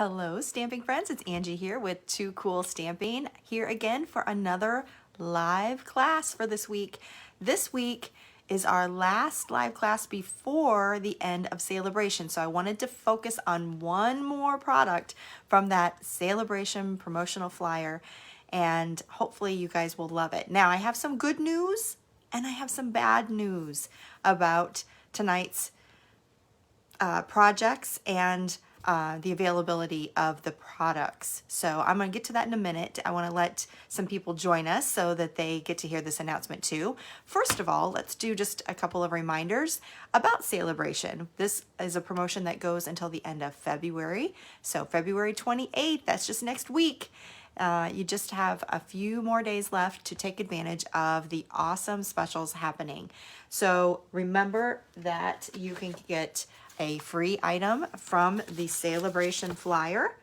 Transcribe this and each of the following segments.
Hello, stamping friends. It's Angie here with Too Cool Stamping, here again for another live class for this week. This week is our last live class before the end of Sale-a-Bration. So I wanted to focus on one more product from that Sale-a-Bration promotional flyer, and hopefully you guys will love it. Now, I have some good news and I have some bad news about tonight's projects and the availability of the products. So I'm going to get to that in a minute. I want to let some people join us so that they get to hear this announcement too. First of all, let's do just a couple of reminders about Sale-a-Bration. This is a promotion that goes until the end of February. So February 28th, that's just next week. You just have a few more days left to take advantage of the awesome specials happening. So remember that you can get a free item from the Sale-a-Bration flyer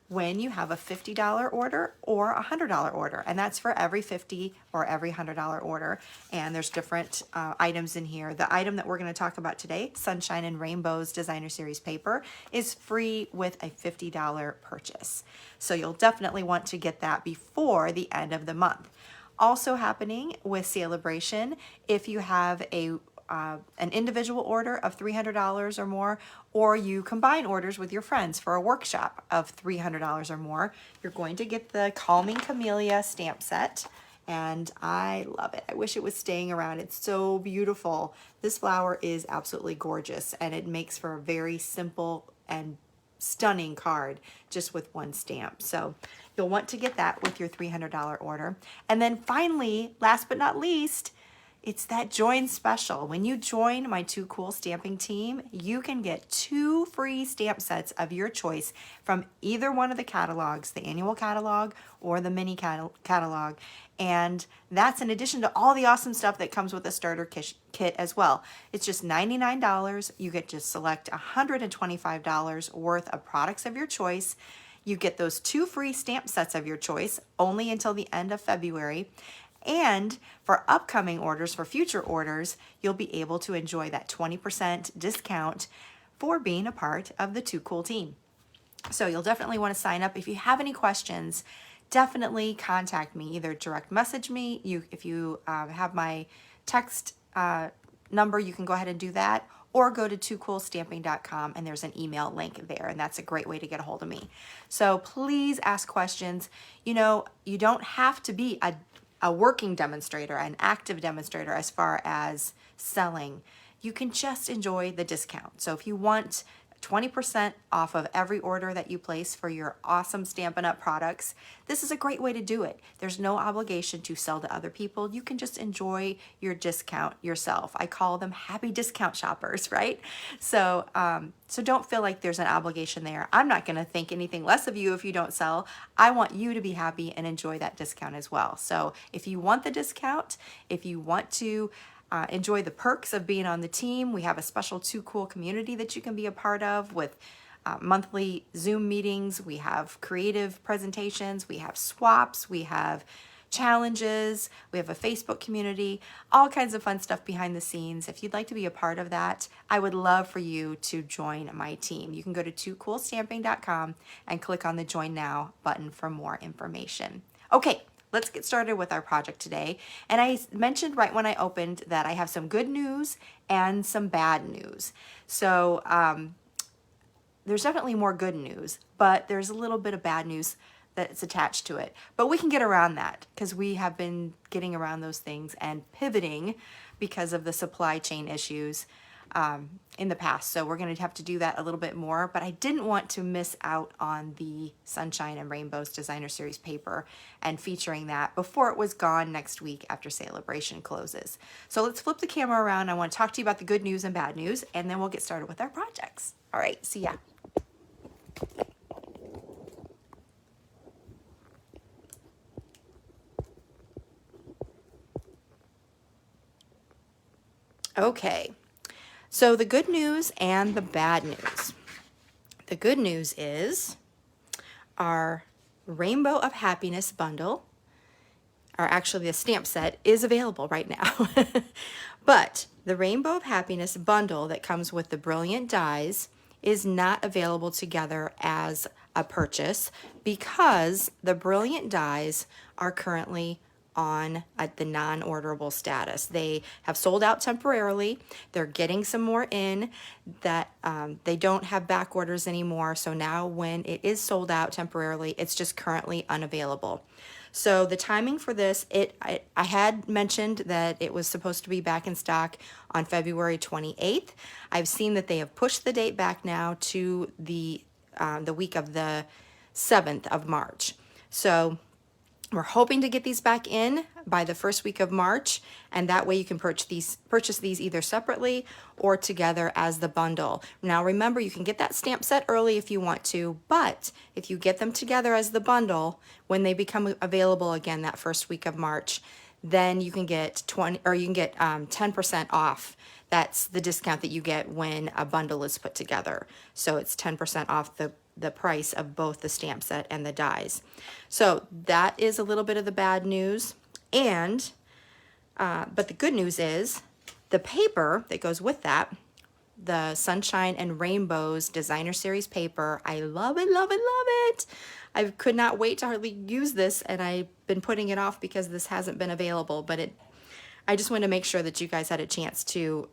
when you have a $50 order or a $100 order, and that's for every $50 or every $100 order. And there's different items in here. The item that we're going to talk about today, Sunshine and Rainbow's Designer Series paper, is free with a $50 purchase. So you'll definitely want to get that before the end of the month. Also happening with Sale-a-Bration, if you have an individual order of $300 or more, or you combine orders with your friends for a workshop of $300 or more, you're going to get the Calming Camellia stamp set, and I love it. I wish it was staying around. It's so beautiful. This flower is absolutely gorgeous, and it makes for a very simple and stunning card just with one stamp. So you'll want to get that with your $300 order. And then finally, last but not least, it's that join special. When you join my Too Cool Stamping team, you can get 2 free stamp sets of your choice from either one of the catalogs, the annual catalog or the mini catalog. And that's in addition to all the awesome stuff that comes with the starter kit as well. It's just $99. You get to select $125 worth of products of your choice. You get those 2 free stamp sets of your choice only until the end of February. And for upcoming orders, for future orders, you'll be able to enjoy that 20% discount for being a part of the Too Cool team. So you'll definitely want to sign up. If you have any questions, definitely contact me. Either direct message me. If you have my text number, you can go ahead and do that. Or go to toocoolstamping.com and there's an email link there, and that's a great way to get a hold of me. So please ask questions. You know, you don't have to be a working demonstrator, an active demonstrator as far as selling. You can just enjoy the discount. So if you want 20% off of every order that you place for your awesome Stampin' Up! Products, this is a great way to do it. There's no obligation to sell to other people. You can just enjoy your discount yourself. I call them happy discount shoppers, right? So, so don't feel like there's an obligation there. I'm not gonna think anything less of you if you don't sell. I want you to be happy and enjoy that discount as well. So if you want the discount, if you want to enjoy the perks of being on the team, we have a special Too Cool community that you can be a part of with monthly Zoom meetings. We have creative presentations, we have swaps, we have challenges, we have a Facebook community, all kinds of fun stuff behind the scenes. If you'd like to be a part of that, I would love for you to join my team. You can go to toocoolstamping.com and click on the Join Now button for more information. Okay. Let's get started with our project today. And I mentioned right when I opened that I have some good news and some bad news. So there's definitely more good news, but there's a little bit of bad news that's attached to it. But we can get around that because we have been getting around those things and pivoting because of the supply chain issues in the past. So we're going to have to do that a little bit more, but I didn't want to miss out on the Sunshine and Rainbow's Designer Series paper and featuring that before it was gone next week after Sale-a-Bration closes. So let's flip the camera around. I want to talk to you about the good news and bad news, and then we'll get started with our projects. All right, see ya. Okay. So the good news and the bad news. The good news is our Rainbow of Happiness bundle, or actually the stamp set, is available right now. But the Rainbow of Happiness bundle that comes with the brilliant dies is not available together as a purchase because the Brilliant dies are currently on at the non-orderable status. They have sold out temporarily. They're getting some more in that they don't have back orders anymore. So now when it is sold out temporarily, it's just currently unavailable. So the timing for this, I had mentioned that it was supposed to be back in stock on February 28th. I've seen that they have pushed the date back now to the week of the 7th of March. So we're hoping to get these back in by the first week of March, and that way you can purchase these either separately or together as the bundle. Now remember, you can get that stamp set early if you want to, but if you get them together as the bundle, when they become available again that first week of March, then you can get 10% off. That's the discount that you get when a bundle is put together. So it's 10% off the price of both the stamp set and the dies. So that is a little bit of the bad news. And, but the good news is the paper that goes with that, the Sunshine and Rainbows Designer Series paper, I love it, love it, love it. I could not wait to hardly use this, and I've been putting it off because this hasn't been available, but I just wanted to make sure that you guys had a chance to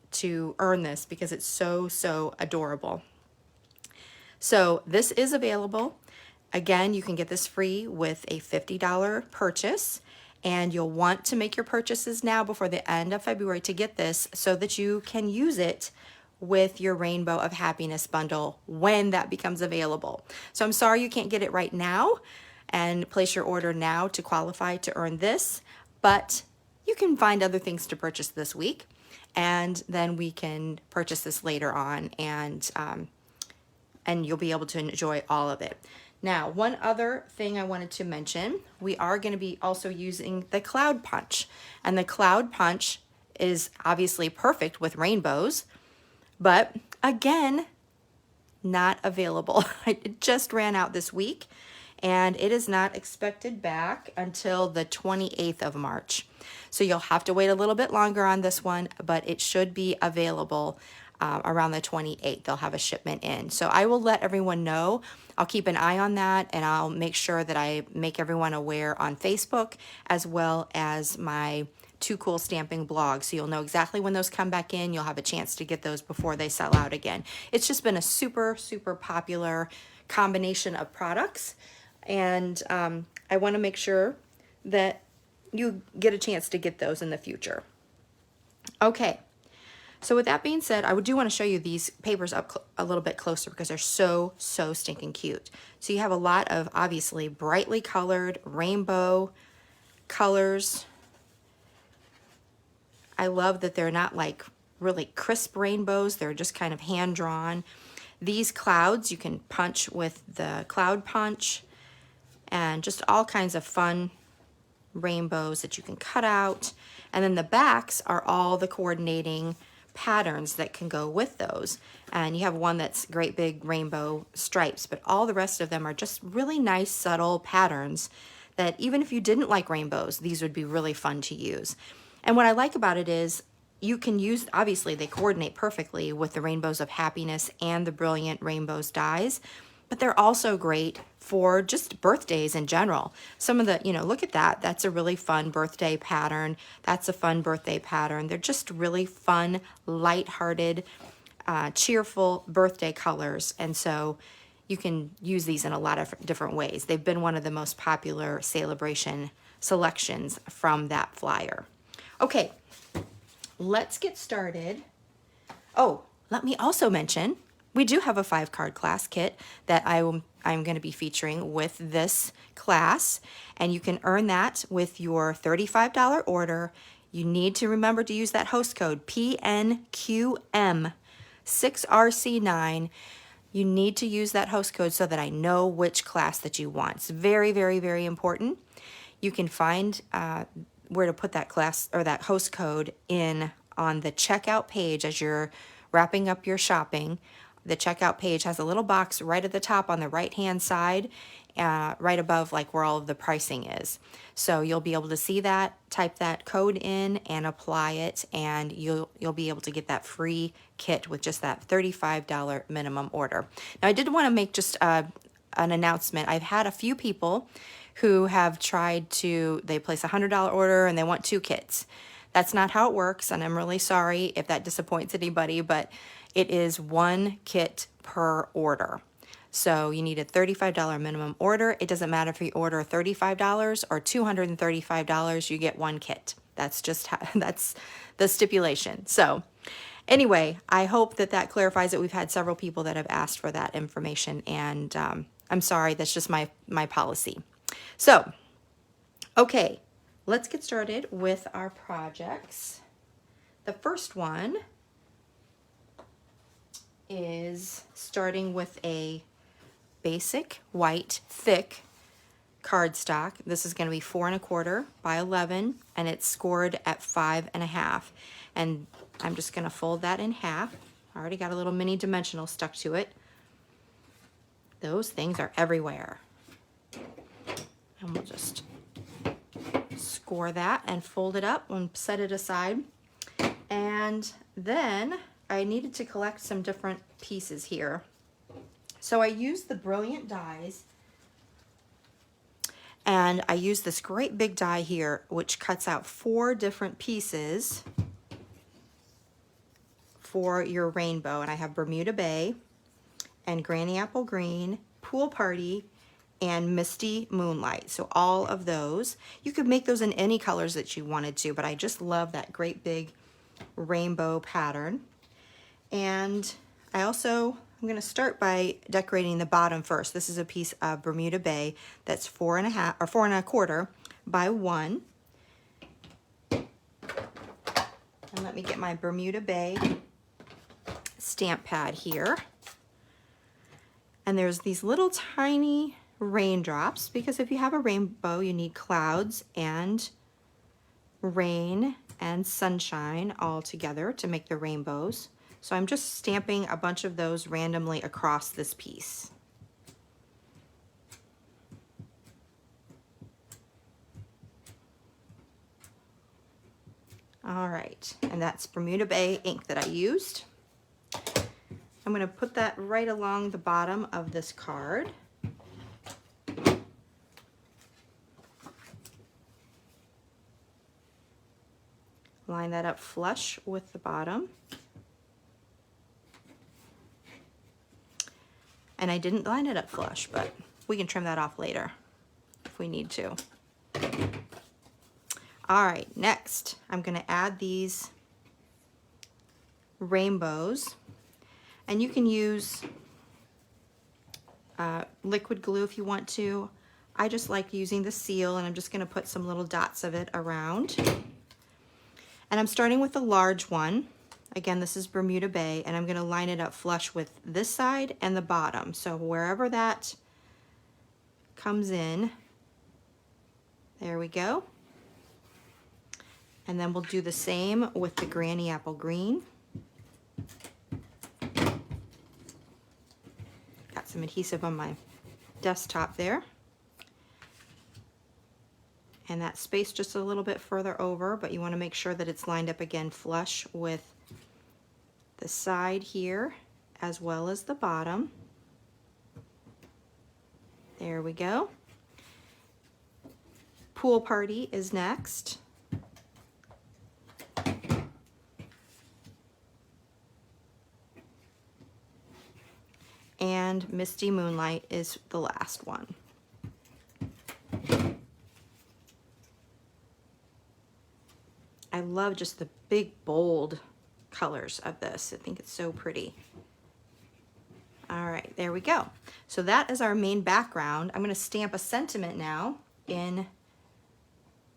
earn this because it's so, so adorable. So this is available. Again, you can get this free with a $50 purchase, and you'll want to make your purchases now before the end of February to get this so that you can use it with your Rainbow of Happiness bundle when that becomes available. So I'm sorry you can't get it right now and place your order now to qualify to earn this, but you can find other things to purchase this week, and then we can purchase this later on, and you'll be able to enjoy all of it. Now, one other thing I wanted to mention, we are going to be also using the Cloud Punch, and the Cloud Punch is obviously perfect with rainbows, but again, not available. It just ran out this week, and it is not expected back until the 28th of March. So you'll have to wait a little bit longer on this one, but it should be available around the 28th. They'll have a shipment in. So I will let everyone know. I'll keep an eye on that, and I'll make sure that I make everyone aware on Facebook as well as my Too Cool Stamping blog. So you'll know exactly when those come back in. You'll have a chance to get those before they sell out again. It's just been a super, super popular combination of products, and I want to make sure that you get a chance to get those in the future. Okay. So with that being said, I do want to show you these papers up a little bit closer because they're so, so stinking cute. So you have a lot of obviously brightly colored rainbow colors. I love that they're not like really crisp rainbows. They're just kind of hand drawn. These clouds you can punch with the Cloud Punch, and just all kinds of fun rainbows that you can cut out. And then the backs are all the coordinating patterns that can go with those. And you have one that's great big rainbow stripes, but all the rest of them are just really nice subtle patterns that even if you didn't like rainbows, these would be really fun to use. And what I like about it is you can use, obviously they coordinate perfectly with the Rainbows of Happiness and the Brilliant Rainbows dies, but they're also great for just birthdays in general. Some of the, look at that. That's a really fun birthday pattern. That's a fun birthday pattern. They're just really fun, lighthearted, cheerful birthday colors. And so you can use these in a lot of different ways. They've been one of the most popular Sale-a-Bration selections from that flyer. Okay, let's get started. Oh, let me also mention, we do have a 5-card class kit that I'm going to be featuring with this class, and you can earn that with your $35 order. You need to remember to use that host code PNQM6RC9. You need to use that host code so that I know which class that you want. It's very, very, very important. You can find where to put that class or that host code in on the checkout page as you're wrapping up your shopping. The checkout page has a little box right at the top on the right-hand side, right above like where all of the pricing is. So you'll be able to see that, type that code in, and apply it, and you'll be able to get that free kit with just that $35 minimum order. Now I did want to make just a an announcement. I've had a few people who have tried to, they place a $100 order and they want 2 kits. That's not how it works, and I'm really sorry if that disappoints anybody, but it is 1 kit per order. So you need a $35 minimum order. It doesn't matter if you order $35 or $235, you get 1 kit. That's just how, that's the stipulation. So anyway, I hope that that clarifies it. We've had several people that have asked for that information, and I'm sorry, that's just my policy. So, okay, let's get started with our projects. The first one is starting with a basic white thick cardstock. This is going to be 4 1/4 by 11, and it's scored at 5 1/2. And I'm just going to fold that in half. I already got a little mini dimensional stuck to it. Those things are everywhere. And we'll just score that and fold it up and set it aside. And then I needed to collect some different pieces here. So I used the Brilliant dies, and I used this great big die here, which cuts out 4 different pieces for your rainbow. And I have Bermuda Bay and Granny Apple Green, Pool Party, and Misty Moonlight. So all of those, you could make those in any colors that you wanted to, but I just love that great big rainbow pattern. And I'm going to start by decorating the bottom first. This is a piece of Bermuda Bay that's 4 1/2 or 4 1/4 by 1. And let me get my Bermuda Bay stamp pad here. And there's these little tiny raindrops, because if you have a rainbow, you need clouds and rain and sunshine all together to make the rainbows. So I'm just stamping a bunch of those randomly across this piece. All right, and that's Bermuda Bay ink that I used. I'm going to put that right along the bottom of this card. Line that up flush with the bottom. And I didn't line it up flush, but we can trim that off later if we need to. All right, next I'm going to add these rainbows. And you can use liquid glue if you want to. I just like using the seal, and I'm just going to put some little dots of it around. And I'm starting with the large one. Again, this is Bermuda Bay, and I'm going to line it up flush with this side and the bottom. So wherever that comes in, there we go. And then we'll do the same with the Granny Apple Green. Got some adhesive on my desktop there. And that space just a little bit further over, but you want to make sure that it's lined up again flush with the side here as well as the bottom. There we go. Pool Party is next. And Misty Moonlight is the last one. I love just the big bold colors of this. I think it's so pretty. All right, there we go. So that is our main background. I'm going to stamp a sentiment now in,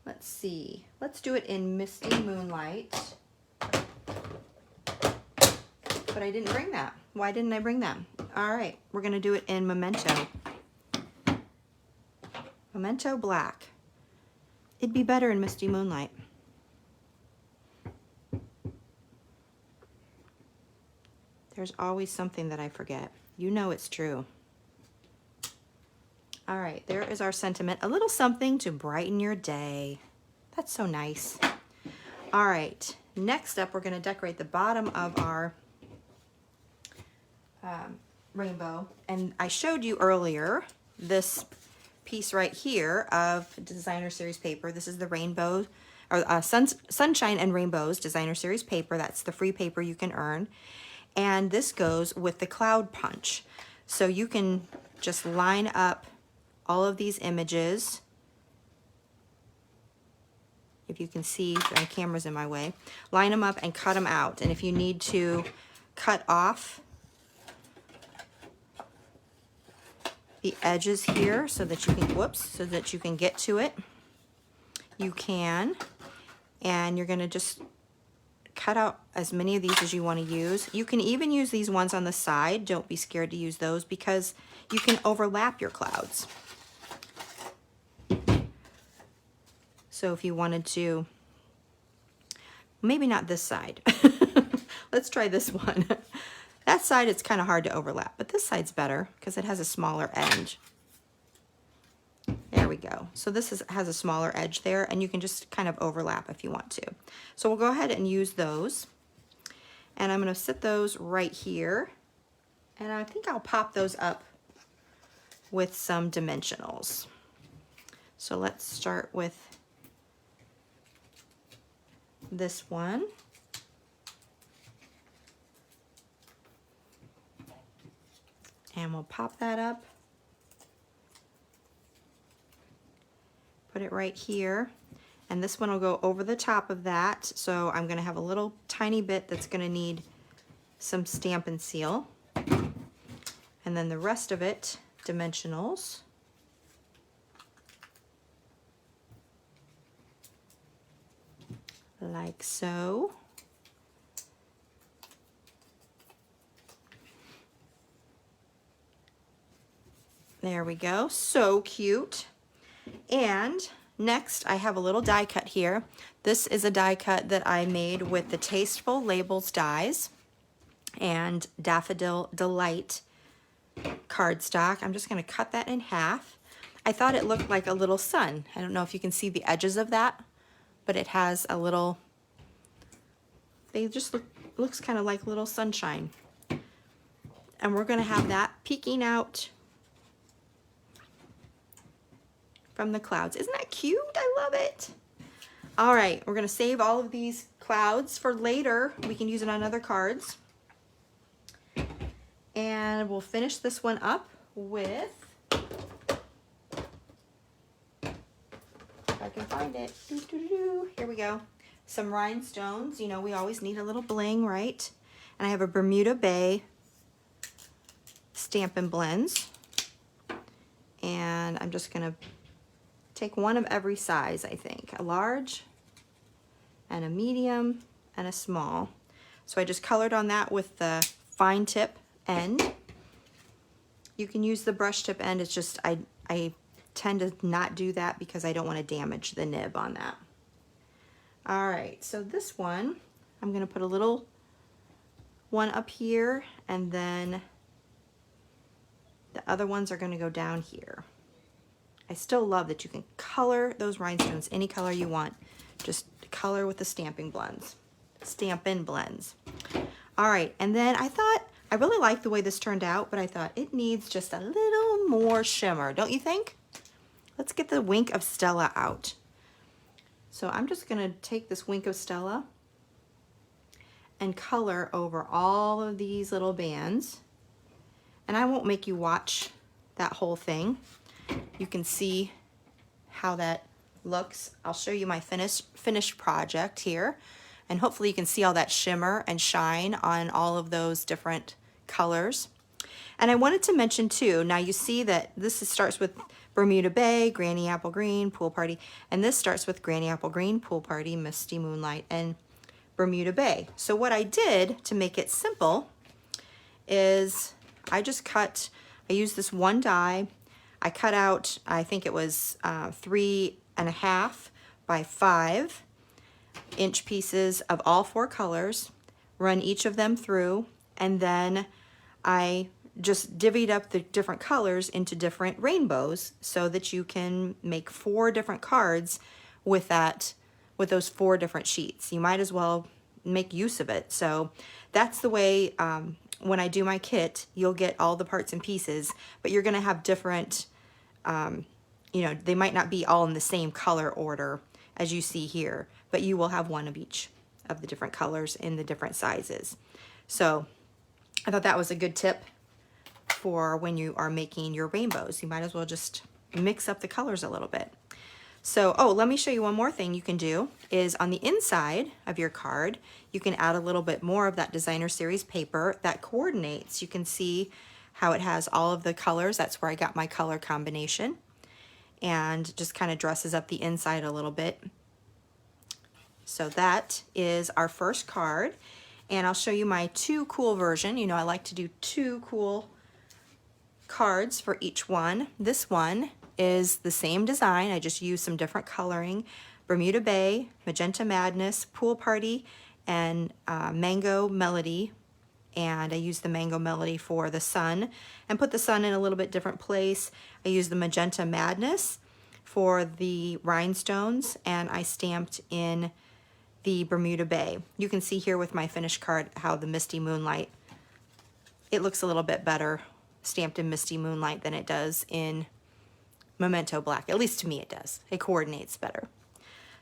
let's see, let's do it in Misty Moonlight. But I didn't bring that. Why didn't I bring that? All right, we're going to do it in Memento. Memento Black. It'd be better in Misty Moonlight. There's always something that I forget. You know it's true. All right, there is our sentiment. A little something to brighten your day. That's so nice. All right, next up, we're going to decorate the bottom of our rainbow, and I showed you earlier this piece right here of designer series paper. This is the rainbow, or Sunshine and Rainbows designer series paper. That's the free paper you can earn. And this goes with the cloud punch. So you can just line up all of these images. If you can see, my camera's in my way. Line them up and cut them out. And if you need to cut off the edges here so that you can, so that you can get to it, you can. And you're gonna just cut out as many of these as you want to use. You can even use these ones on the side. Don't be scared to use those because you can overlap your clouds. So if you wanted to, maybe not this side. Let's try this one. That side, it's kind of hard to overlap, but this side's better because it has a smaller edge. There we go. So this has a smaller edge there, and you can just kind of overlap if you want to. So we'll go ahead and use those. And I'm going to sit those right here. And I think I'll pop those up with some dimensionals. So let's start with this one. And we'll pop that up. Put it right here, and this one will go over the top of that, so I'm going to have a little tiny bit that's going to need some Stampin' Seal, and then the rest of it dimensionals. Like so. There we go, so cute. And next I have a little die cut here. This is a die cut that I made with the Tasteful Labels dies and Daffodil Delight cardstock. I'm just going to cut that in half. I thought it looked like a little sun. I don't know if you can see the edges of that, but it has a little, they just looks kind of like little sunshine. And we're going to have that peeking out from the clouds. Isn't that cute? I love it. All right, we're gonna save all of these clouds for later. We can use it on other cards. And we'll finish this one up with, if I can find it, here we go. Some rhinestones. You know, we always need a little bling, right? And I have a Bermuda Bay Stampin' Blends. And I'm just gonna take one of every size, I think. A large, and a medium, and a small. So I just colored on that with the fine tip end. You can use the brush tip end. It's just, I tend to not do that because I don't want to damage the nib on that. All right, so this one, I'm gonna put a little one up here, and then the other ones are gonna go down here. I still love that you can color those rhinestones any color you want. Just color with the Stampin' Blends. All right, and then I thought, I really like the way this turned out, but I thought it needs just a little more shimmer, don't you think? Let's get the Wink of Stella out. So I'm just gonna take this Wink of Stella and color over all of these little bands. And I won't make you watch that whole thing. You can see how that looks. I'll show you my finished project here, and hopefully you can see all that shimmer and shine on all of those different colors. And I wanted to mention too, now you see that this starts with Bermuda Bay, Granny Apple Green, Pool Party, and this starts with Granny Apple Green, Pool Party, Misty Moonlight, and Bermuda Bay. So what I did to make it simple is I used this one die. I cut out, I think it was 3.5 by 5 inch pieces of all 4 colors, run each of them through, and then I just divvied up the different colors into different rainbows so that you can make 4 different cards with those 4 different sheets. You might as well make use of it. So that's the way when I do my kit, you'll get all the parts and pieces, but you're gonna have different, you know, they might not be all in the same color order as you see here, but you will have one of each of the different colors in the different sizes. So I thought that was a good tip for when you are making your rainbows. You might as well just mix up the colors a little bit. So, oh, let me show you one more thing you can do is on the inside of your card, you can add a little bit more of that designer series paper that coordinates. You can see how it has all of the colors. That's where I got my color combination, and just kind of dresses up the inside a little bit. So that is our first card, and I'll show you my two cool version. You know, I like to do two cool cards for each one. This one is the same design. I just used some different coloring. Bermuda Bay, Magenta Madness, Pool Party, and Mango Melody. And I used the Mango Melody for the sun and put the sun in a little bit different place. I used the Magenta Madness for the rhinestones, and I stamped in the Bermuda Bay. You can see here with my finished card how the Misty Moonlight, it looks a little bit better stamped in Misty Moonlight than it does in Memento Black. At least to me it does. It coordinates better.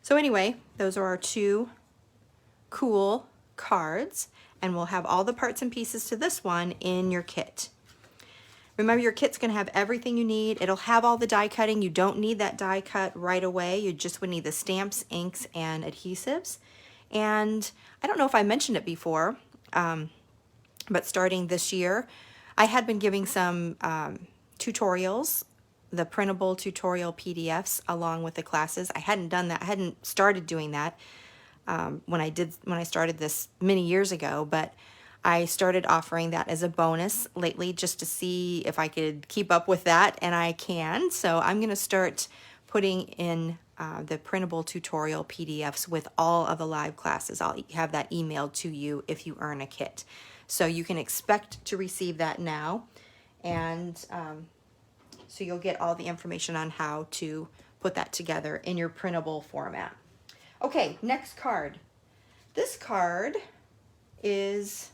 So anyway, those are our two cool cards, and we'll have all the parts and pieces to this one in your kit. Remember, your kit's going to have everything you need. It'll have all the die cutting. You don't need that die cut right away. You just would need the stamps, inks, and adhesives. And I don't know if I mentioned it before, but starting this year, I had been giving some tutorials, the printable tutorial PDFs along with the classes. I hadn't done that. I hadn't started doing that when I started this many years ago, but I started offering that as a bonus lately just to see if I could keep up with that, and I can. So I'm going to start putting in the printable tutorial PDFs with all of the live classes. I'll have that emailed to you if you earn a kit. So you can expect to receive that now, and so you'll get all the information on how to put that together in your printable format. Okay, next card. This card is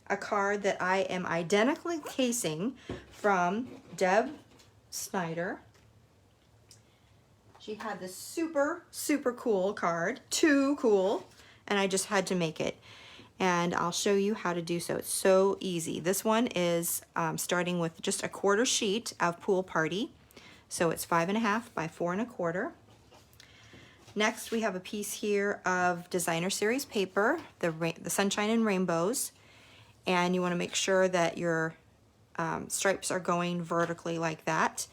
a card that I am identically casing from Deb Snyder. She had this super, super cool card, too cool, and I just had to make it. And I'll show you how to do so. It's so easy. This one is starting with just a quarter sheet of Pool Party. So it's 5.5 by 4 1/4. Next, we have a piece here of designer series paper, the Sunshine and Rainbows. And you want to make sure that your stripes are going vertically like that.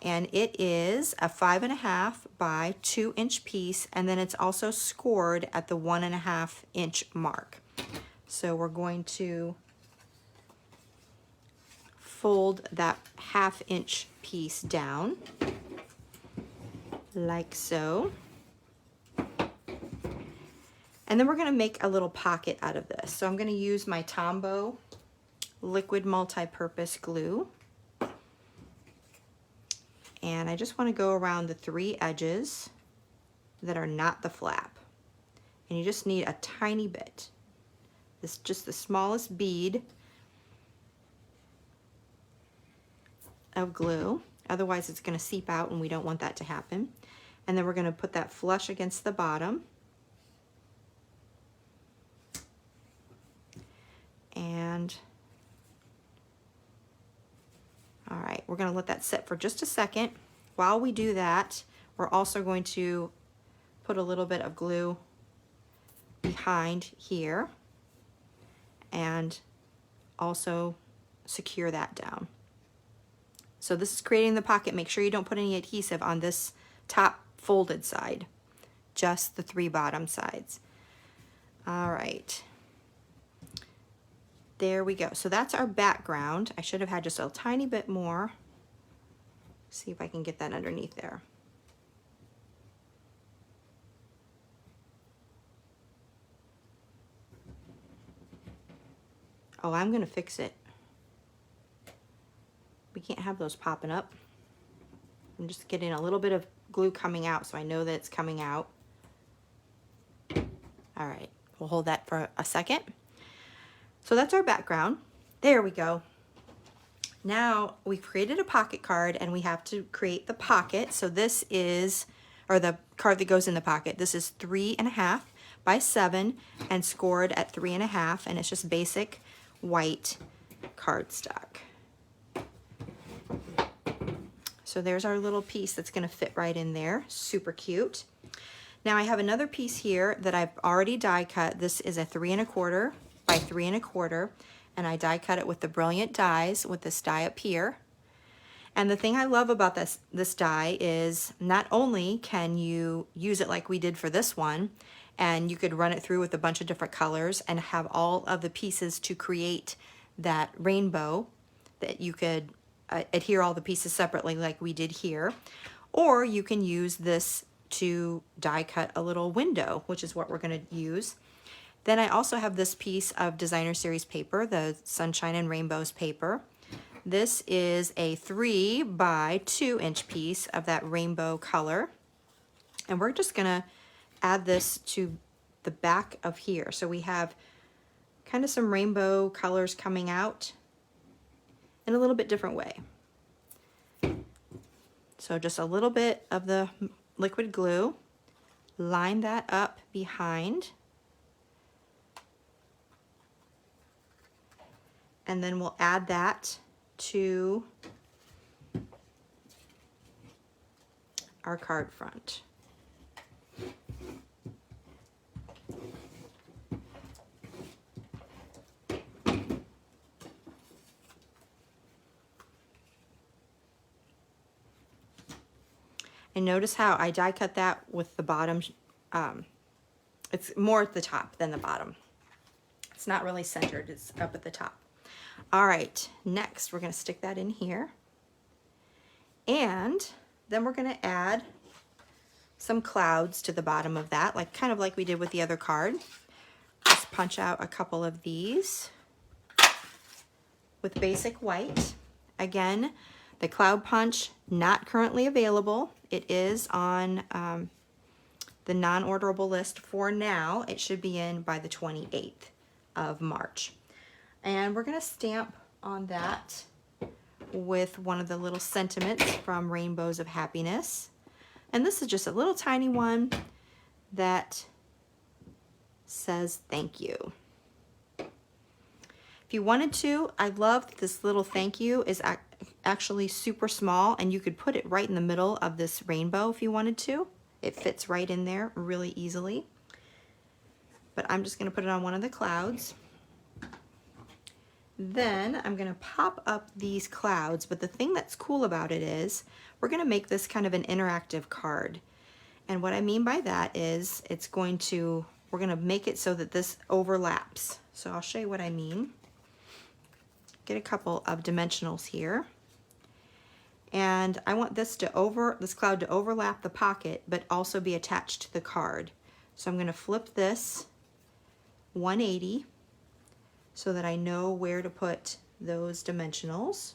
And it is a 5.5 by 2 inch piece, and then it's also scored at the 1.5 inch mark. So we're going to fold that 1/2 inch piece down like so. And then we're going to make a little pocket out of this. So I'm going to use my Tombow liquid multi-purpose glue. And I just want to go around the 3 edges that are not the flap. And you just need a tiny bit. This just the smallest bead of glue. Otherwise it's going to seep out, and we don't want that to happen. And then we're going to put that flush against the bottom. And all right, we're going to let that sit for just a second. While we do that, we're also going to put a little bit of glue behind here and also secure that down. So this is creating the pocket. Make sure you don't put any adhesive on this top folded side, just the 3 bottom sides. All right. There we go. So that's our background. I should have had just a tiny bit more. See if I can get that underneath there. Oh, I'm going to fix it. We can't have those popping up. I'm just getting a little bit of glue coming out so I know that it's coming out. All right, we'll hold that for a second. So that's our background. There we go. Now we've created a pocket card and we have to create the pocket. So this is, or the card that goes in the pocket. This is 3.5 by 7 and scored at 3.5, and it's just basic white cardstock. So there's our little piece that's gonna fit right in there. Super cute. Now I have another piece here that I've already die cut. This is a 3.25 by 3.25, and I die cut it with the Brilliant dies with this die up here. And the thing I love about this die is not only can you use it like we did for this one, and you could run it through with a bunch of different colors and have all of the pieces to create that rainbow, that you could adhere all the pieces separately like we did here, or you can use this to die cut a little window, which is what we're going to use. Then I also have this piece of designer series paper, the Sunshine and Rainbows paper. This is a 3 by 2 inch piece of that rainbow color, and we're just gonna add this to the back of here. So we have kind of some rainbow colors coming out in a little bit different way. So just a little bit of the liquid glue, line that up behind, and then we'll add that to our card front. And notice how I die cut that with the bottom, it's more at the top than the bottom. It's not really centered, it's up at the top. All right, next we're gonna stick that in here. And then we're gonna add some clouds to the bottom of that, like kind of like we did with the other card. Just punch out a couple of these with basic white. Again, the cloud punch, not currently available. It is on the non-orderable list for now. It should be in by the 28th of March. And we're gonna stamp on that with one of the little sentiments from Rainbows of Happiness. And this is just a little tiny one that says thank you. If you wanted to, I love that this little thank you is actually super small, and you could put it right in the middle of this rainbow if you wanted to. It fits right in there really easily. But I'm just gonna put it on one of the clouds. Then I'm gonna pop up these clouds, but the thing that's cool about it is we're gonna make this kind of an interactive card. And what I mean by that is we're gonna make it so that this overlaps. So I'll show you what I mean. Get a couple of dimensionals here. And I want this cloud to overlap the pocket, but also be attached to the card. So I'm gonna flip this 180 so that I know where to put those dimensionals.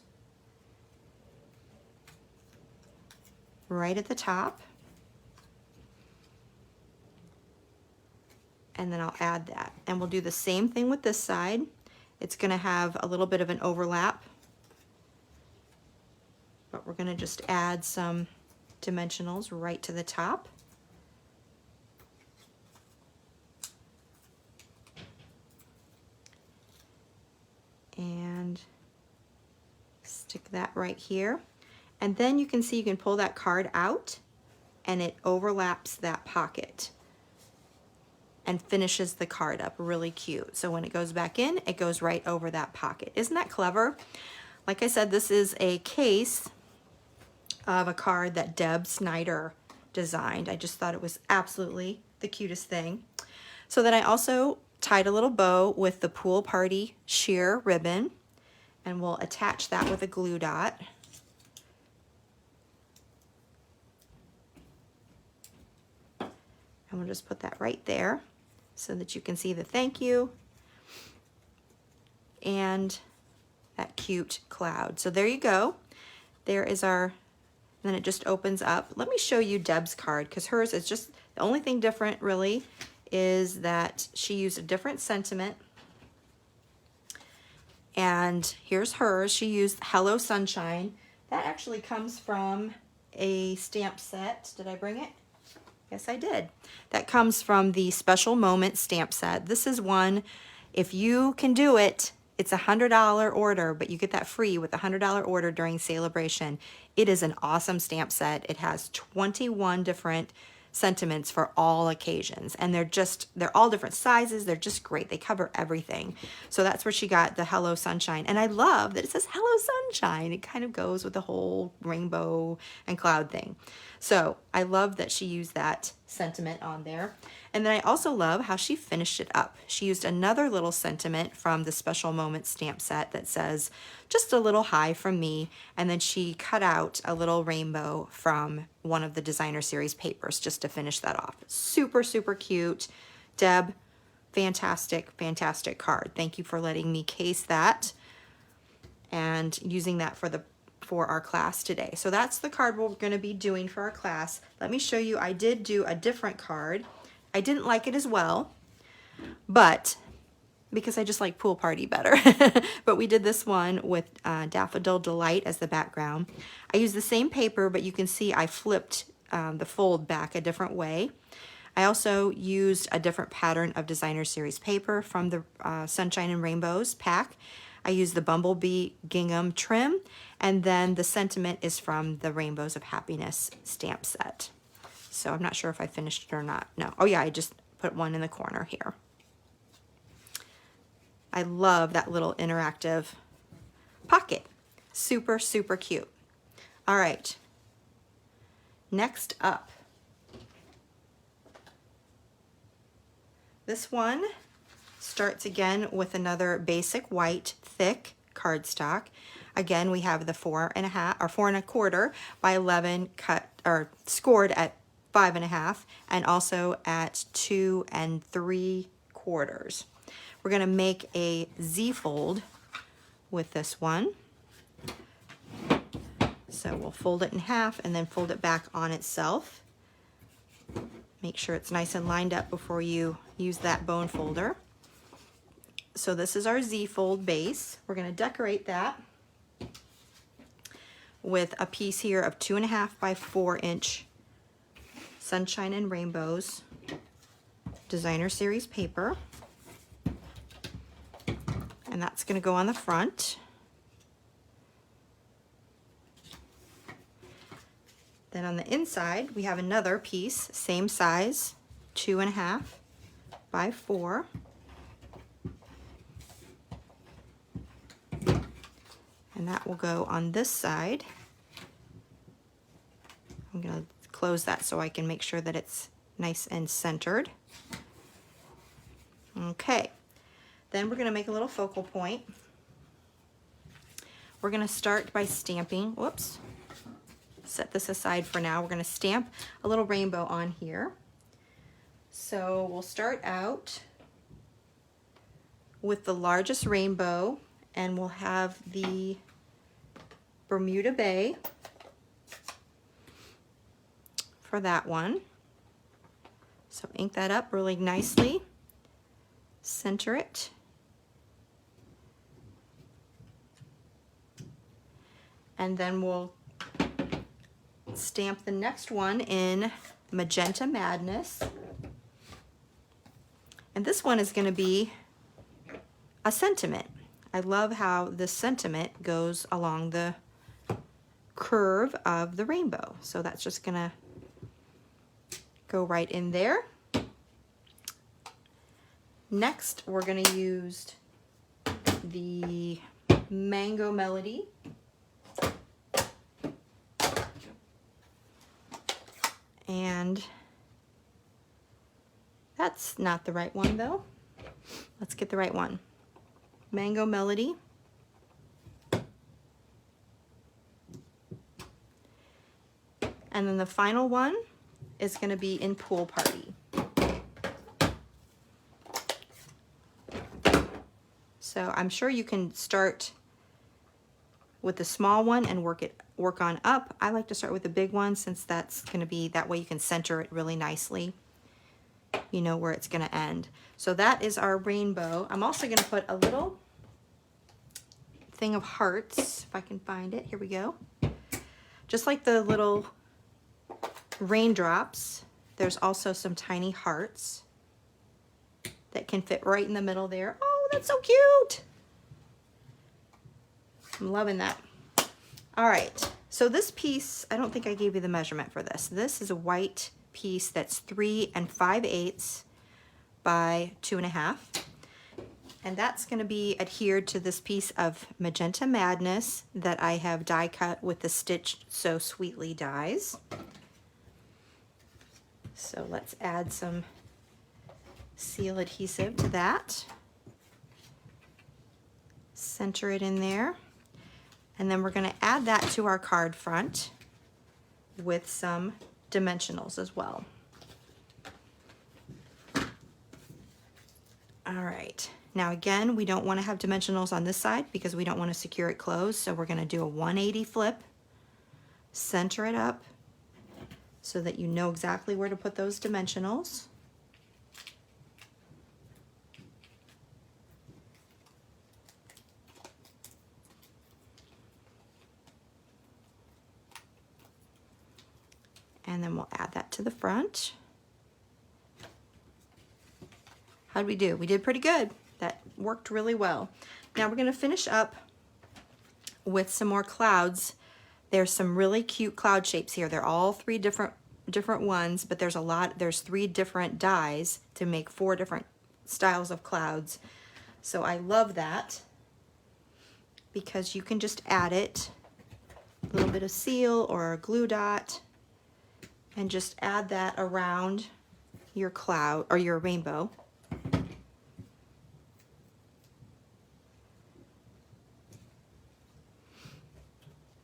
Right at the top. And then I'll add that. And we'll do the same thing with this side. It's gonna have a little bit of an overlap, but we're gonna just add some dimensionals right to the top. And stick that right here. And then you can see you can pull that card out and it overlaps that pocket and finishes the card up really cute. So when it goes back in, it goes right over that pocket. Isn't that clever? Like I said, this is a case of a card that Deb Snyder designed. I just thought it was absolutely the cutest thing. So then I also tied a little bow with the Pool Party sheer ribbon, and we'll attach that with a glue dot. And we'll just put that right there so that you can see the thank you and that cute cloud. So there you go. There is our, then it just opens up. Let me show you Deb's card, because hers is just, the only thing different really is that she used a different sentiment, And here's hers. She used Hello Sunshine. That actually comes from a stamp set. Did I bring it? Yes, I did. That comes from the Special Moment stamp set. This is one, if you can do it, it's a $100 order, but you get that free with a $100 order during Sale-a-Bration. It is an awesome stamp set. It has 21 different sentiments for all occasions, and they're all different sizes. They're just great. They cover everything. So that's where she got the Hello Sunshine, and I love that it says Hello Sunshine. It kind of goes with the whole rainbow and cloud thing. So I love that she used that sentiment on there. And then I also love how she finished it up. She used another little sentiment from the Special Moments stamp set that says, just a little hi from me. And then she cut out a little rainbow from one of the designer series papers just to finish that off. Super, super cute. Deb, fantastic, fantastic card. Thank you for letting me case that and using that for our class today. So that's the card we're going to be doing for our class. Let me show you, I did do a different card. I didn't like it as well, but because I just like Pool Party better. But we did this one with Daffodil Delight as the background. I used the same paper, but you can see I flipped the fold back a different way. I also used a different pattern of designer series paper from the Sunshine and Rainbows pack. I used the Bumblebee gingham trim, and then the sentiment is from the Rainbows of Happiness stamp set. So I'm not sure if I finished it or not. No. Oh yeah, I just put one in the corner here. I love that little interactive pocket. Super, super cute. All right. Next up. This one starts again with another basic white thick cardstock. Again, we have the 4.5 or 4 1/4 by 11 cut or scored at 5.5 and also at 2 3/4. We're going to make a Z fold with this one. So we'll fold it in half and then fold it back on itself. Make sure it's nice and lined up before you use that bone folder. So this is our Z fold base. We're going to decorate that with a piece here of 2.5 by 4 inch Sunshine and Rainbows designer series paper. And that's going to go on the front. Then on the inside, we have another piece, same size, 2.5 by 4. And that will go on this side. I'm going to close that so I can make sure that it's nice and centered. Okay, then we're going to make a little focal point. We're going to start by stamping, whoops, set this aside for now. We're going to stamp a little rainbow on here. So we'll start out with the largest rainbow, and we'll have the Bermuda Bay for that one. So ink that up really nicely, center it, and then we'll stamp the next one in Magenta Madness. And this one is going to be a sentiment. I love how the sentiment goes along the curve of the rainbow. So that's just going to go right in there. Next, we're going to use the Mango Melody. And that's not the right one though. Let's get the right one. Mango Melody. And then the final one is going to be in Pool Party. So I'm sure you can start with the small one and work on up. I like to start with the big one since that's going to be, that way you can center it really nicely. You know where it's going to end. So that is our rainbow. I'm also going to put a little thing of hearts, if I can find it. Here we go. Just like the little raindrops, there's also some tiny hearts that can fit right in the middle there. Oh, that's so cute. I'm loving that. All right, so this piece, I don't think I gave you the measurement for this. This is a white piece that's 3 5/8 by 2.5. And that's gonna be adhered to this piece of Magenta Madness that I have die cut with the Stitch So Sweetly dies. So let's add some seal adhesive to that. Center it in there. And then we're going to add that to our card front with some dimensionals as well. All right. Now again, we don't want to have dimensionals on this side because we don't want to secure it closed. So we're going to do a 180 flip, center it up so that you know exactly where to put those dimensionals. And then we'll add that to the front. How'd we do? We did pretty good. That worked really well. Now we're going to finish up with some more clouds. There's some really cute cloud shapes here. They're all three different ones, but there's 3 different dies to make 4 different styles of clouds. So I love that because you can just add it, a little bit of seal or a glue dot, and just add that around your cloud or your rainbow.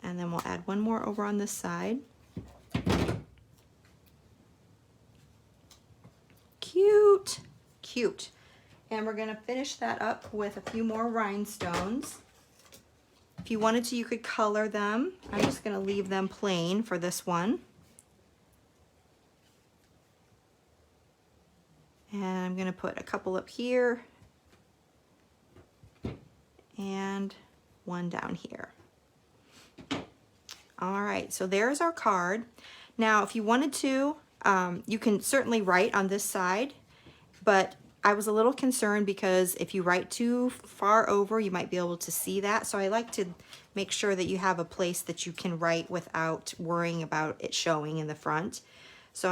And then we'll add one more over on this side. Cute, cute. And we're gonna finish that up with a few more rhinestones. If you wanted to, you could color them. I'm just gonna leave them plain for this one. And I'm gonna put a couple up here and one down here. All right, so there's our card. Now, if you wanted to, you can certainly write on this side, but I was a little concerned because if you write too far over, you might be able to see that. So I like to make sure that you have a place that you can write without worrying about it showing in the front. So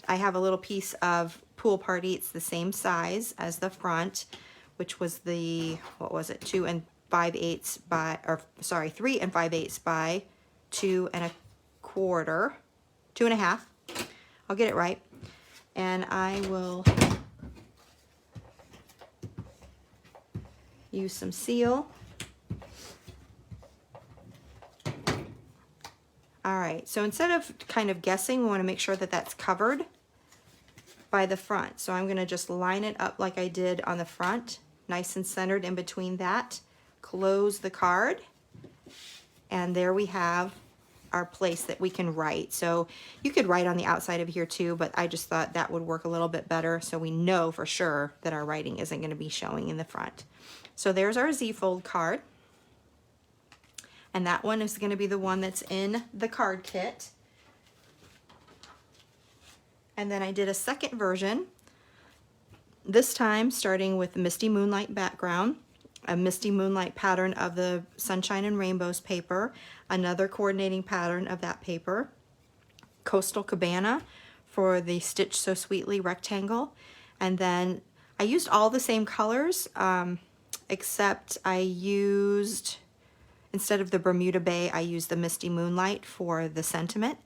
I have a little piece of Pool Party. It's the same size as the front, which was the, what was it, 2 5/8 by, or sorry, 3 5/8 by 2 1/4, 2 1/2. I'll get it right. And I will use some seal. All right, so instead of kind of guessing, we want to make sure that that's covered by the front. So I'm going to just line it up like I did on the front, nice and centered in between that. Close the card, and there we have our place that we can write. So you could write on the outside of here too, but I just thought that would work a little bit better so we know for sure that our writing isn't going to be showing in the front. So there's our Z-fold card. And that one is going to be the one that's in the card kit. And then I did a second version, this time starting with the Misty Moonlight background, a Misty Moonlight pattern of the Sunshine and Rainbows paper, another coordinating pattern of that paper, Coastal Cabana for the Stitch So Sweetly rectangle, and then I used all the same colors, except I used, instead of the Bermuda Bay, I used the Misty Moonlight for the sentiment,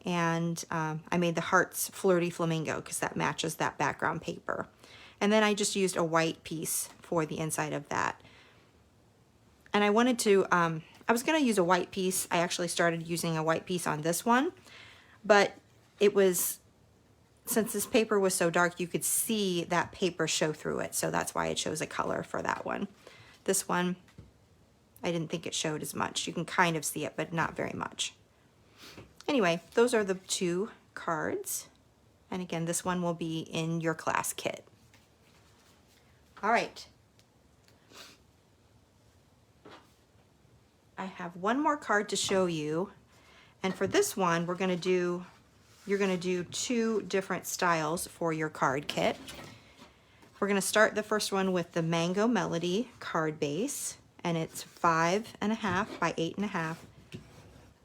and I made the hearts Flirty Flamingo because that matches that background paper. And then I just used a white piece for the inside of that. And I wanted to, I was going to use a white piece. I actually started using a white piece on this one, but it was, since this paper was so dark, you could see that paper show through it. So that's why I chose a color for that one. This one, I didn't think it showed as much. You can kind of see it, but not very much. Anyway, those are the 2 cards. And again, this one will be in your class kit. All right. I have one more card to show you, and for this one you're gonna do 2 different styles for your card kit. We're gonna start the first one with the Mango Melody card base, and it's 5.5 by 8.5,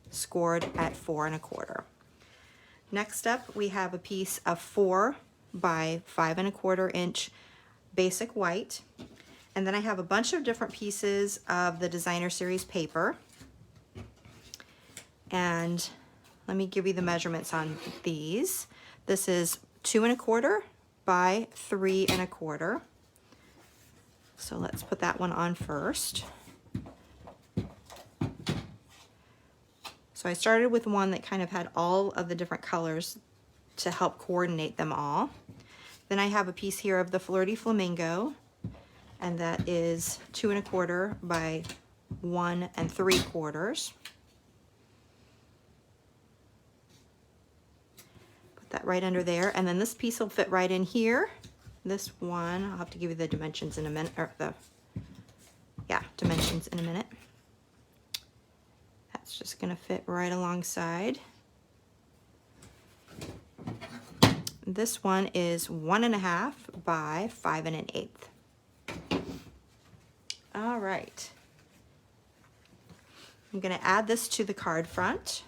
scored at 4.25. Next up, we have a piece of 4 by 5.25 inch basic white. And then I have a bunch of different pieces of the Designer Series paper. And let me give you the measurements on these. This is 2.25 by 3.25. So let's put that one on first. So I started with one that kind of had all of the different colors to help coordinate them all. Then I have a piece here of the Flirty Flamingo, and that is 2.25 by 1.75. Put that right under there, and then this piece will fit right in here. This one, I'll have to give you the dimensions in a minute, or dimensions in a minute. That's just gonna fit right alongside. This one is 1.5 by 5.125. All right. I'm gonna add this to the card front.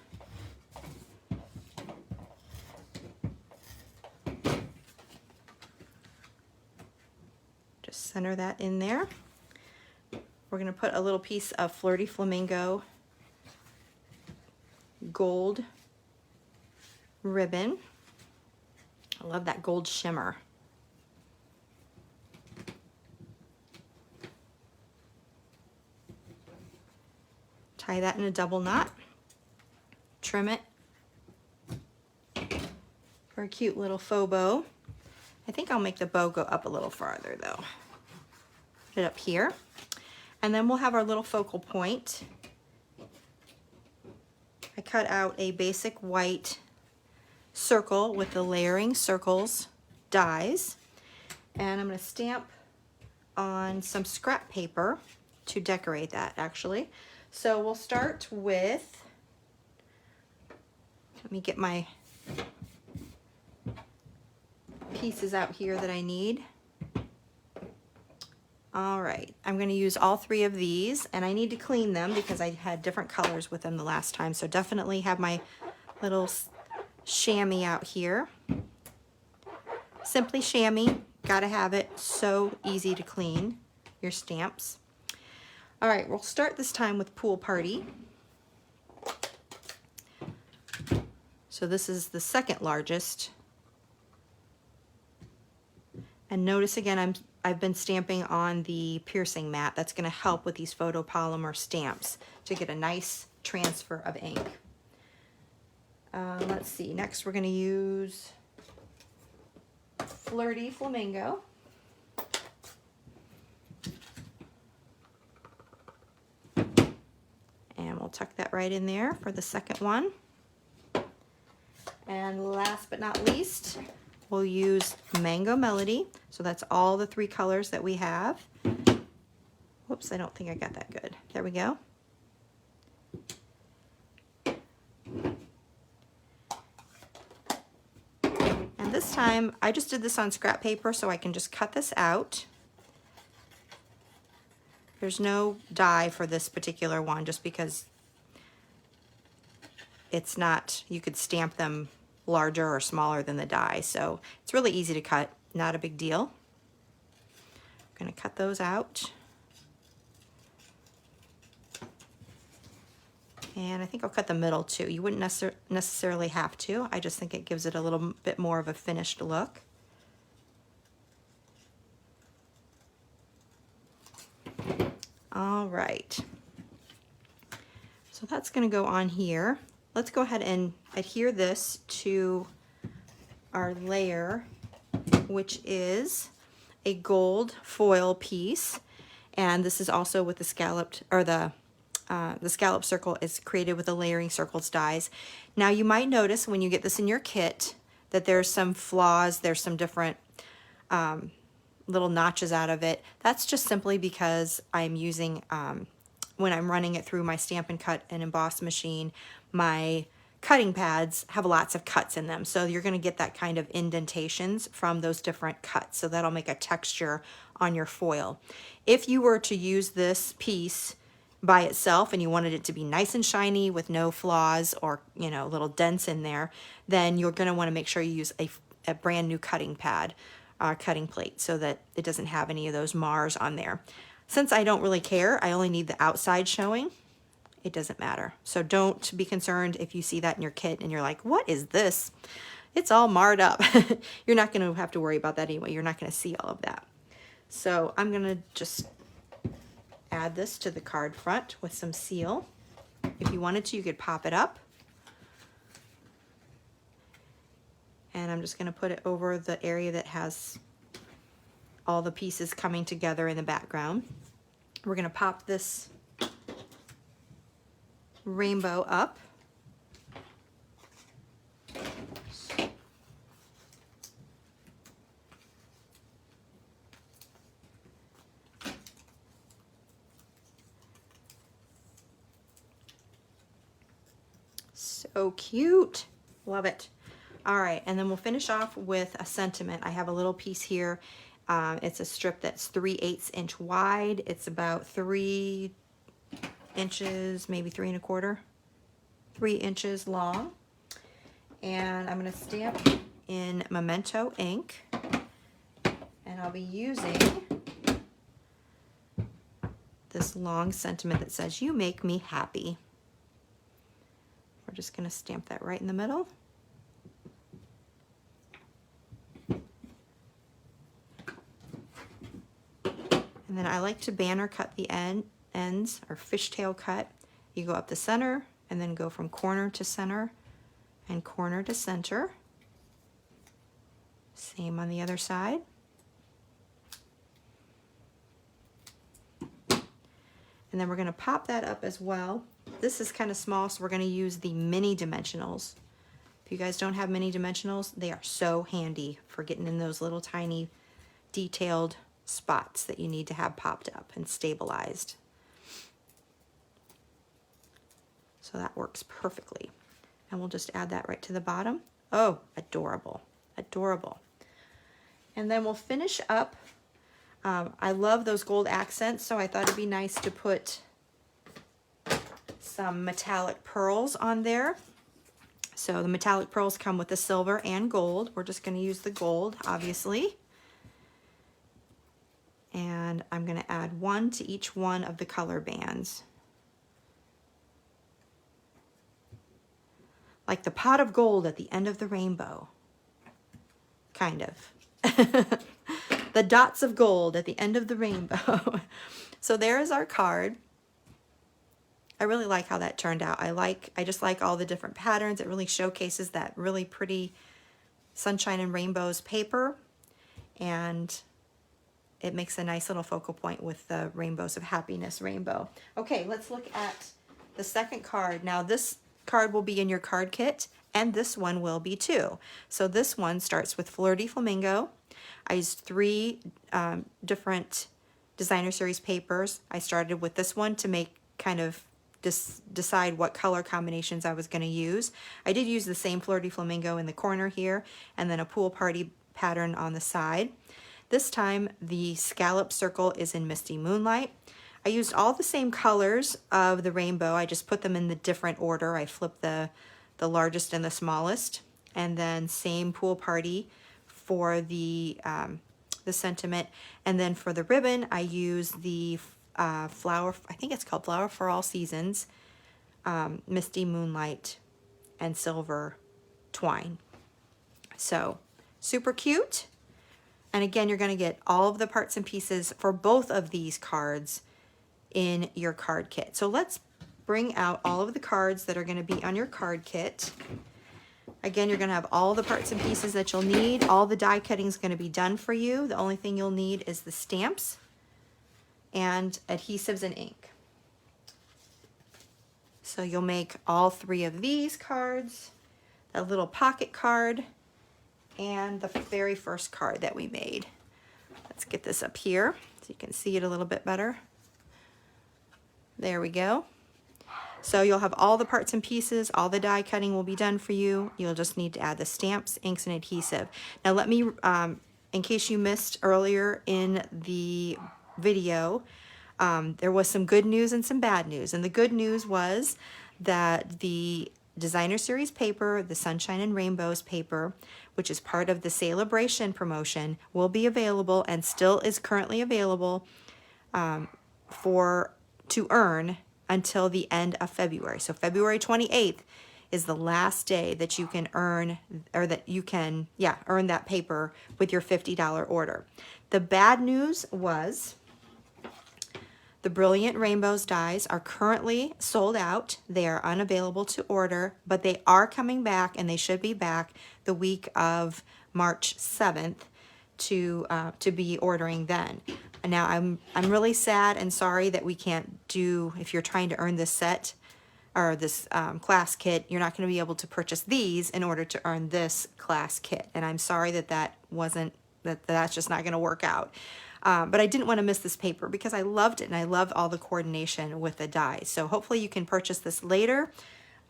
Just center that in there. We're gonna put a little piece of Flirty Flamingo gold ribbon. I love that gold shimmer. Tie that in a double knot. Trim it for a cute little faux bow. I think I'll make the bow go up a little farther though. Put it up here. And then we'll have our little focal point. I cut out a basic white circle with the layering circles dies, and I'm going to stamp on some scrap paper to decorate that actually. So we'll start with, let me get my pieces out here that I need. All right, I'm going to use all 3 of these, and I need to clean them because I had different colors with them the last time, so definitely have my little chamois out here. Simply chamois, gotta have it. So easy to clean your stamps. All right, we'll start this time with Pool Party. So this is the second largest. And notice again, I've been stamping on the piercing mat. That's gonna help with these photopolymer stamps to get a nice transfer of ink. Let's see, next we're gonna use Flirty Flamingo. And we'll tuck that right in there for the second one. And last but not least, we'll use Mango Melody. So that's all the 3 colors that we have. Whoops, I don't think I got that good. There we go. And this time, I just did this on scrap paper so I can just cut this out. There's no die for this particular one just because it's not, you could stamp them larger or smaller than the die. So it's really easy to cut, not a big deal. I'm gonna cut those out. And I think I'll cut the middle too. You wouldn't necessarily have to. I just think it gives it a little bit more of a finished look. All right. So that's gonna go on here. Let's go ahead and adhere this to our layer, which is a gold foil piece. And this is also with the scalloped, or the scallop circle is created with the layering circles dies. Now you might notice when you get this in your kit that there's some flaws, there's some different little notches out of it. That's just simply because I'm using when I'm running it through my Stampin' Cut and Emboss machine, my cutting pads have lots of cuts in them. So you're going to get that kind of indentations from those different cuts. So that'll make a texture on your foil. If you were to use this piece by itself and you wanted it to be nice and shiny with no flaws or, you know, little dents in there, then you're going to want to make sure you use a brand new cutting pad, cutting plate, so that it doesn't have any of those mars on there. Since I don't really care, I only need the outside showing, it doesn't matter. So don't be concerned if you see that in your kit and you're like, what is this? It's all marred up. You're not going to have to worry about that anyway. You're not going to see all of that. So I'm going to just add this to the card front with some seal. If you wanted to, you could pop it up. And I'm just going to put it over the area that has all the pieces coming together in the background. We're going to pop this rainbow up. So cute. Love it. All right, and then we'll finish off with a sentiment. I have a little piece here. It's a strip that's 3/8 inch wide. It's about 3 inches, maybe 3 1/4, 3 inches long. And I'm going to stamp in Memento ink. And I'll be using this long sentiment that says, "You make me happy." We're just going to stamp that right in the middle. And then I like to banner cut the ends, or fishtail cut. You go up the center and then go from corner to center and corner to center. Same on the other side. And then we're going to pop that up as well. This is kind of small, so we're going to use the mini dimensionals. If you guys don't have mini dimensionals, they are so handy for getting in those little tiny detailed spots that you need to have popped up and stabilized. So that works perfectly. And we'll just add that right to the bottom. Oh, adorable, adorable. And then we'll finish up. I love those gold accents, so I thought it'd be nice to put some metallic pearls on there. So the metallic pearls come with the silver and gold. We're just going to use the gold, obviously. And I'm going to add one to each one of the color bands. Like the pot of gold at the end of the rainbow. Kind of. The dots of gold at the end of the rainbow. So there is our card. I really like how that turned out. I just like all the different patterns. It really showcases that really pretty Sunshine and Rainbows paper. And it makes a nice little focal point with the Rainbows of Happiness rainbow. Okay, let's look at the second card. Now this card will be in your card kit, and this one will be too. So this one starts with Fleur de Flamingo. I used 3 different designer series papers. I started with this one to make kind of decide what color combinations I was going to use. I did use the same Fleur de Flamingo in the corner here, and then a pool party pattern on the side. This time the scallop circle is in Misty Moonlight. I used all the same colors of the rainbow. I just put them in the different order. I flipped the largest and the smallest, and then same pool party for the sentiment. And then for the ribbon, I use the flower, I think it's called Flower for All Seasons, Misty Moonlight and Silver Twine. So super cute. And again, you're going to get all of the parts and pieces for both of these cards in your card kit. So let's bring out all of the cards that are going to be on your card kit. Again, you're going to have all the parts and pieces that you'll need. All the die cutting is going to be done for you. The only thing you'll need is the stamps and adhesives and ink. So you'll make all 3 of these cards, a little pocket card, and the very first card that we made. Let's get this up here so you can see it a little bit better. There we go. So you'll have all the parts and pieces, all the die cutting will be done for you. You'll just need to add the stamps, inks, and adhesive. Now let me, in case you missed earlier in the video, there was some good news and some bad news. And the good news was that the Designer Series paper, the Sunshine and Rainbows paper, which is part of the Sale-a-Bration promotion, will be available and still is currently available to earn until the end of February. So February 28th is the last day that you can earn, or that you can, earn that paper with your $50 order. The bad news was the Brilliant Rainbows dies are currently sold out. They are unavailable to order, but they are coming back, and they should be back the week of March 7th to be ordering then. Now, I'm really sad and sorry that we can't do, if you're trying to earn this set or this class kit, you're not going to be able to purchase these in order to earn this class kit. And I'm sorry that that's just not going to work out. But I didn't want to miss this paper because I loved it, and I loved all the coordination with the dies. So hopefully you can purchase this later.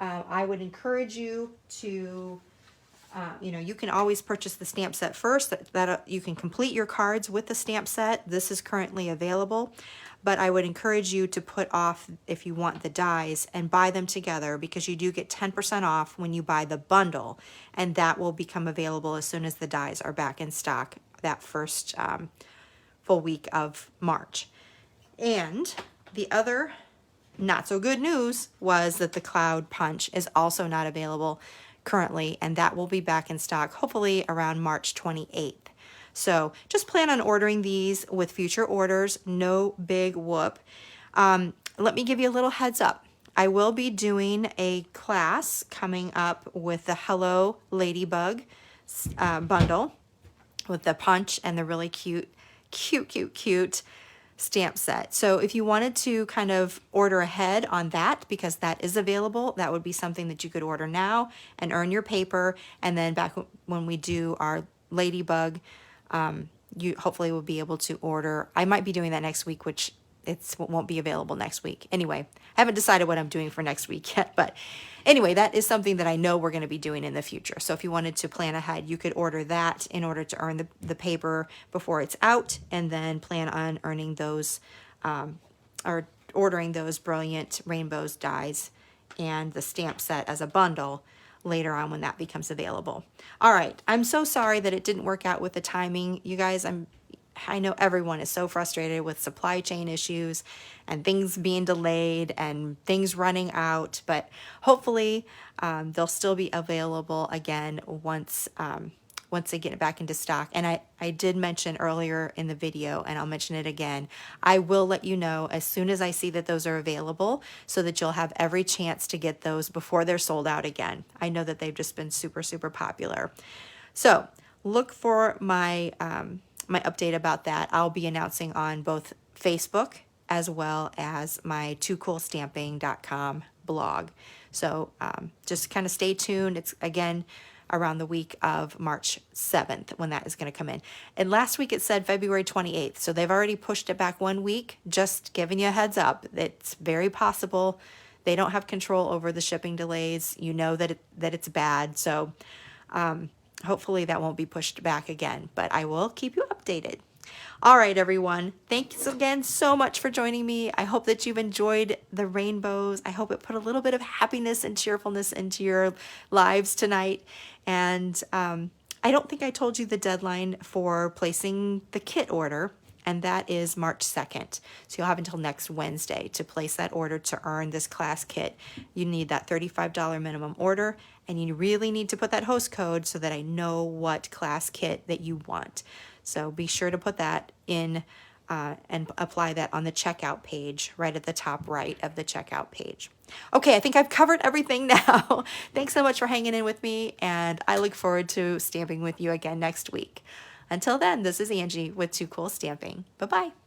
I would encourage you to you can always purchase the stamp set first. That you can complete your cards with the stamp set. This is currently available, but I would encourage you to put off, if you want the dies, and buy them together, because you do get 10% off when you buy the bundle, and that will become available as soon as the dies are back in stock that first full week of March. And the other not so good news was that the Cloud Punch is also not available currently, and that will be back in stock hopefully around March 28th. So just plan on ordering these with future orders. No big whoop. Let me give you a little heads up. I will be doing a class coming up with the Hello Ladybug bundle with the punch and the really cute stamp set. So if you wanted to kind of order ahead on that, because that is available, that would be something that you could order now and earn your paper. And then back when we do our Ladybug, you hopefully will be able to order. I might be doing that next week, which won't be available next week. Anyway, I haven't decided what I'm doing for next week yet, but anyway, that is something that I know we're going to be doing in the future. So if you wanted to plan ahead, you could order that in order to earn the paper before it's out, and then plan on earning those, or ordering those Brilliant Rainbows dies and the stamp set as a bundle later on when that becomes available. All right, I'm so sorry that it didn't work out with the timing. You guys, I know everyone is so frustrated with supply chain issues and things being delayed and things running out, but hopefully they'll still be available again once they get it back into stock. And I did mention earlier in the video, and I'll mention it again, I will let you know as soon as I see that those are available, so that you'll have every chance to get those before they're sold out again. I know that they've just been super, super popular. So look for my update about that. I'll be announcing on both Facebook as well as my toocoolstamping.com blog. So just kind of stay tuned. It's again around the week of March 7th when that is going to come in. And last week it said February 28th. So they've already pushed it back 1 week. Just giving you a heads up. It's very possible. They don't have control over the shipping delays. You know that it's bad. So hopefully that won't be pushed back again, but I will keep you updated. All right, everyone. Thanks again so much for joining me. I hope that you've enjoyed the rainbows. I hope it put a little bit of happiness and cheerfulness into your lives tonight. And I don't think I told you the deadline for placing the kit order, and that is March 2nd. So you'll have until next Wednesday to place that order to earn this class kit. You need that $35 minimum order, and you really need to put that host code so that I know what class kit that you want. So be sure to put that in and apply that on the checkout page, right at the top right of the checkout page. Okay, I think I've covered everything now. Thanks so much for hanging in with me, and I look forward to stamping with you again next week. Until then, this is Angie with Too Cool Stamping. Bye-bye.